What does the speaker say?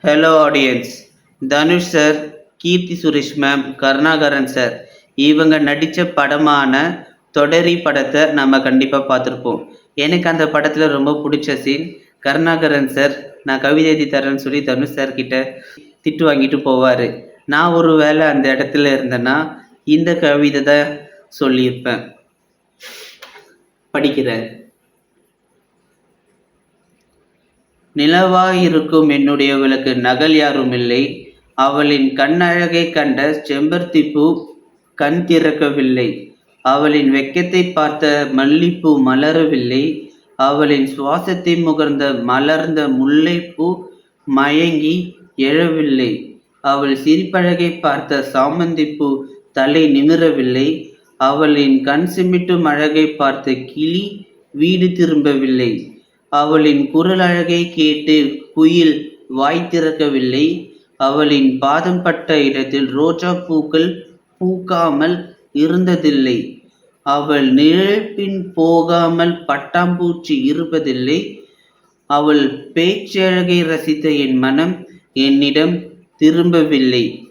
Hello audience. Dhanush sir, Keerthy Suresh ma'am, Karunakaran sir இவங்க நடித்த படமான தொடரி படத்தை நம்ம கண்டிப்பாக பார்த்துருப்போம். எனக்கு அந்த படத்தில் ரொம்ப பிடிச்ச சீன், கருணாகரன் சார் நான் கவிதை எழுதி தரேன்னு சொல்லி தனுஷ் சார் கிட்ட திட்டு வாங்கிட்டு போவார். நான் ஒரு வேளை அந்த இடத்துல இருந்தேன்னா இந்த கவிதை தான் சொல்லியிருப்பேன். படிக்கிறேன். நிலவாயிருக்கும் என்னுடையவளுக்கு நகல் யாருமில்லை. அவளின் கண்ணழகைக் கண்ட செம்பருத்திப்பூ கண் திறக்கவில்லை. அவளின் வெட்கத்தைப் பார்த்த மல்லிப்பூ மலரவில்லை. அவளின் சுவாசத்தை முகர்ந்த மலர்ந்த முல்லைப்பூ மயங்கி எழவில்லை. அவள் சிரிப்பழகைப் பார்த்த சாமந்திப்பூ தலை நிமிரவில்லை. அவளின் கண் சிமிட்டும் அழகைப் பார்த்த கிளி வீடு திரும்பவில்லை. அவளின் குரல் அழகை கேட்டு குயில் வாய் திறக்கவில்லை. அவளின் பாதம் பட்ட இடத்தில் ரோஜா பூக்கள் பூக்காமல் இருந்ததில்லை. அவள் நிழல் பின் போகாமல் பட்டாம்பூச்சி இருப்பதில்லை. அவள் பேச்சழகை ரசித்த என் மனம் என்னிடம் திரும்பவில்லை.